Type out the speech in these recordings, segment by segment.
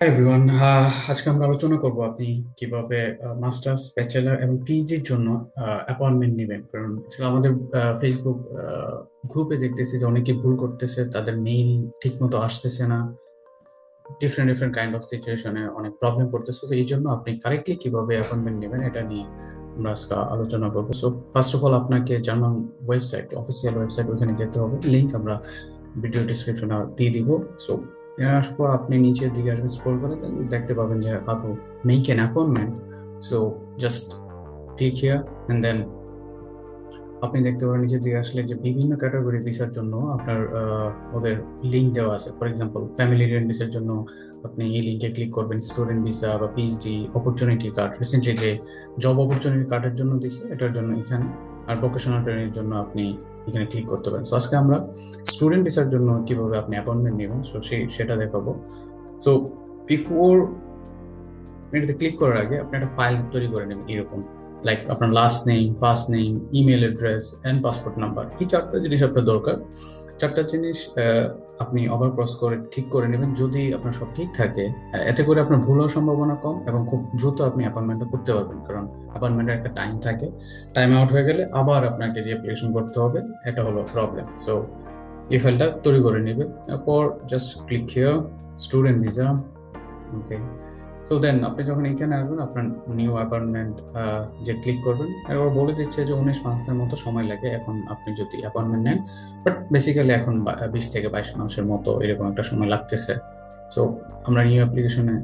Hi everyone, আজকে আমরা আলোচনা করব আপনি কিভাবে মাস্টার্স, ব্যাচেলর এবং পিএইচডির জন্য অ্যাপয়েন্টমেন্ট নেবেন। কারণ আসলে আমাদের ফেসবুক গ্রুপে দেখতেছি যে অনেকে ভুল করতেছে, তাদের মেইল ঠিক মতো আসতেছে না, ডিফারেন্ট ডিফারেন্ট কাইন্ড অফ সিচুয়েশনে অনেক প্রবলেম করতেছে। তো এই জন্য আপনি কারেক্টলি কিভাবে অ্যাপয়েন্টমেন্ট নেবেন এটা নিয়ে আমরা আজকে আলোচনা করবো। সো ফার্স্ট অফ অল আপনাকে জার্মান ওয়েবসাইট, অফিসিয়াল ওয়েবসাইট, ওইখানে যেতে হবে। লিঙ্ক আমরা ভিডিও ডিসক্রিপশনে দিয়ে দিব। সো এখানে আসার পর আপনি নিচের দিকে আসবেন, স্ক্রল করে দেখতে পাবেন যে আপু make an appointment. So just click here and then আপনি দেখতে পাবেন নিচের দিকে আসলে যে বিভিন্ন ক্যাটাগরি ভিসার জন্য আপনার ওদের লিঙ্ক দেওয়া আছে। ফর এক্সাম্পল ফ্যামিলি রেন্ট ভিসার জন্য আপনি এই লিঙ্কে ক্লিক করবেন, স্টুডেন্ট ভিসা বা পিএইচডি অপরচুনিটি কার্ড, রিসেন্টলি যে জব অপরচুনিটি কার্ডের জন্য দিছে এটার জন্য এখানে, আর ভোকেশনাল ট্রেনিংয়ের জন্য আপনি এখানে ক্লিক করতে পারেন। সো আজকে আমরা স্টুডেন্ট ভিসার জন্য কিভাবে আপনি অ্যাপয়েন্টমেন্ট নেবেন সো সেটা দেখাবো। সো বিফোর এটাতে ক্লিক করার আগে আপনি একটা ফাইল তৈরি করে নেবেন এরকম, লাইক আপনার last name, first name, email address and passport number. এই চারটা জিনিস আপনার দরকার। চারটা জিনিস আপনি ওভার ক্রস করে ঠিক করে নেবেন। যদি আপনার সব ঠিক থাকে, এতে করে আপনার ভুল হওয়ার সম্ভাবনা কম এবং খুব দ্রুত আপনি অ্যাপয়েন্টমেন্টটা করতে পারবেন। কারণ অ্যাপয়েন্টমেন্টের একটা টাইম থাকে, টাইম আউট হয়ে গেলে আবার আপনাকে রিঅ্যাপ্লিকেশন করতে হবে, এটা হলো প্রবলেম। সো এই ফাইলটা তৈরি করে নেবেন। এরপর just click here, student visa. Okay, so then আপনি যখন এখানে আসবেন আপনার নিউ অ্যাপয়েন্টমেন্ট যে ক্লিক করবেন, এবার বলে দিচ্ছে যে 19 মাসের মতো সময় লাগে এখন আপনি যদি অ্যাপয়েন্টমেন্ট নেন। বাট বেসিক্যালি এখন 20 থেকে 22 মাসের মতো এরকম একটা সময় লাগতেছে। সো আমরা নিউ অ্যাপ্লিকেশনে,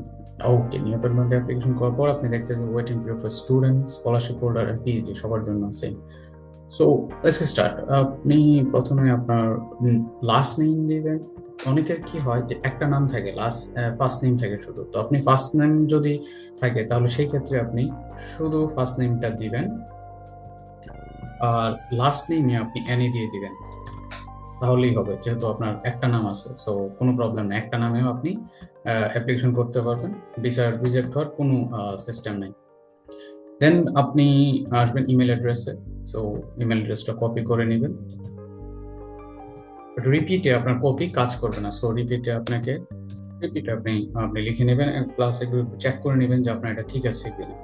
ওকে, নিউ অ্যাপয়েন্টমেন্ট অ্যাপ্লিকেশন করার পর আপনি দেখতে যে waiting period for student, scholarship holder and PhD সবার জন্য সেম। So let's start. আপনি প্রথমে আপনার লাস্ট নেম দিবেন। অনেকের কি হয় যে একটা নাম থাকে, ফার্স্ট নেম থাকে শুধু। তো আপনি ফার্স্ট নেম যদি থাকে তাহলে সেই ক্ষেত্রে আপনি শুধু ফার্স্ট নেমটা দিবেন, আর লাস্ট নেমে আপনি এনএ দিয়ে দিবেন, তাহলেই হবে। যেহেতু আপনার একটা নাম আছে, সো কোনো প্রবলেম নেই, একটা নামেও আপনি অ্যাপ্লিকেশন করতে পারবেন। ভিসার রিজেক্ট হওয়ার কোনো সিস্টেম নেই। দেন আপনি আসবেন ইমেল অ্যাড্রেসে। সো ইমেল অ্যাড্রেসটা কপি করে নেবেন। রিপিটে আপনার কপি কাজ করবে না। সো রিপিটে আপনি আপনি লিখে নেবেন, প্লাস একটু চেক করে নেবেন যে আপনার এটা ঠিক আছে কিনা।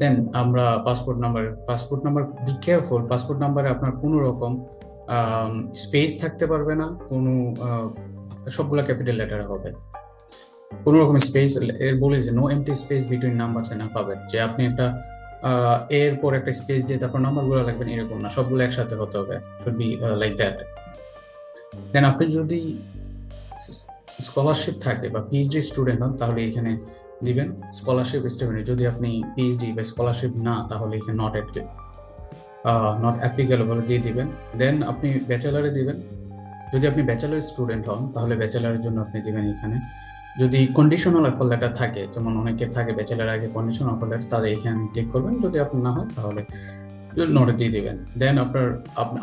দেন আমরা passport number be careful. Passport নাম্বারে আপনার কোনো রকম স্পেস থাকতে পারবে না, কোনো সবগুলা ক্যাপিটাল লেটারে হবে। কোনো রকম স্পেস এর বলে যে no empty space between numbers and alphabet, যে আপনি একটা এর পর একটা স্পেস দিয়ে তারপর নাম্বারগুলো লাগবেন এরকম না, সবগুলো একসাথে হতে হবে। Should be like that. Then আপনি যদি স্কলারশিপ থাকে বা পিএইচডি স্টুডেন্ট হন তাহলে এখানে দিবেন স্কলারশিপ স্টুডেন্ট। যদি আপনি পিএইচডি বা স্কলারশিপ না, তাহলে এখানে নট অ্যাপ্লিকেবল দিয়ে দিবেন। দেন আপনি ব্যাচেলারে দিবেন। যদি আপনি ব্যাচেলার স্টুডেন্ট হন তাহলে ব্যাচেলারের জন্য আপনি দিবেন এখানে। যদি কন্ডিশনাল অফার লেটার থাকে, যেমন অনেকের থাকে ব্যাচেলার আগে কন্ডিশনাল অফার লেটার, তাহলে এখানে ক্লিক করবেন। যদি আপনার না হয় তাহলে নোটে দিয়ে দিবেন। দেন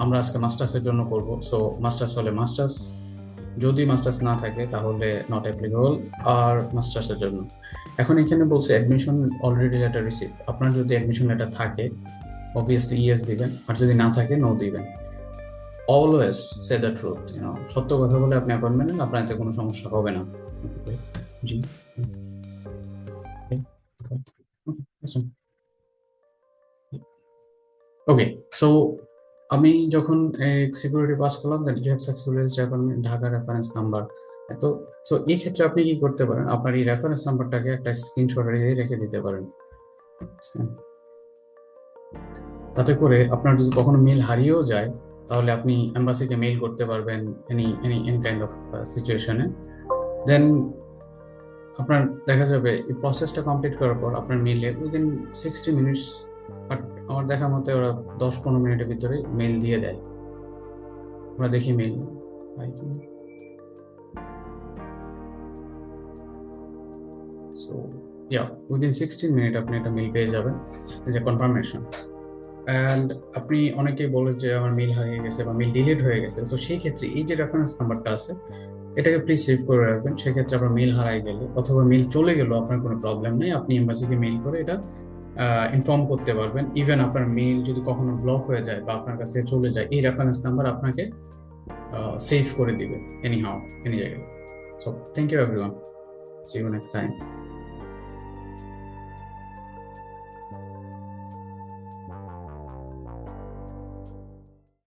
আমরা আজকে মাস্টার্সের জন্য করব। সো মাস্টার্স হলে মাস্টার্স, যদি মাস্টার্স না থাকে তাহলে নট অ্যাপ্লিকেবল। আর মাস্টার্সের জন্য এখন এখানে বলছে অ্যাডমিশন অলরেডি লেটার রিসিভ। আপনার যদি অ্যাডমিশন লেটার থাকে অবভিয়াসলি ইয়েস দিবেন, আর যদি না থাকে নো দিবেন। অলওয়েজ সে দ্য ট্রুথ, সত্য কথা বলে আপনি অ্যাপয়েন্টমেন্ট নেন, আপনার এতে কোনো সমস্যা হবে না। জি, ওকে। সো আমি যখন সিকিউরিটি পাস করলাম, then you have successfully reference Dhaka reference number. তো সো এই ক্ষেত্রে আপনি কি করতে পারেন, আপনার এই রেফারেন্স নাম্বারটাকে একটা স্ক্রিনশট রেখে দিতে পারেন। তাতে করে আপনার যদি কখনো মেল হারিয়েও যায় তাহলে আপনি এম্বাসিকে মেল করতে পারবেন any any any kind of সিচুয়েশনে। দেন আপনার দেখা যাবে এই প্রসেসটা কমপ্লিট করার পর আপনার মেলে উইদিন 60 মিনিটস, বাট আমার দেখা মতে ওরা 10-15 মিনিটের ভিতরে মেল দিয়ে দেয়। আমরা দেখি মেল পাই কি। সো ইয়া, উইদিন 16 মিনিট আপনি একটা মেল পেয়ে যাবেন, যে কনফার্মেশন। অ্যান্ড আপনি অনেকেই বলে যে আমার মেল হারিয়ে গেছে বা মেল ডিলিট হয়ে গেছে। তো সেই ক্ষেত্রে এই যে রেফারেন্স নাম্বারটা আছে এটাকে প্লিজ সেভ করে রাখবেন। সেক্ষেত্রে আপনার মেল হারাই গেলে অথবা মেল চলে গেল আপনার কোনো প্রবলেম নেই, আপনি এম্বাসিকে মেল করে এটা ইনফর্ম করতে পারবেন। ইভেন আপনার মেল যদি কখনো ব্লক হয়ে যায় বা আপনার কাছে চলে যায়, এই রেফারেন্স নাম্বার আপনাকে সেভ করে দিবে এনি হাউ, এনি জায়গায়। So thank you everyone. See you next time.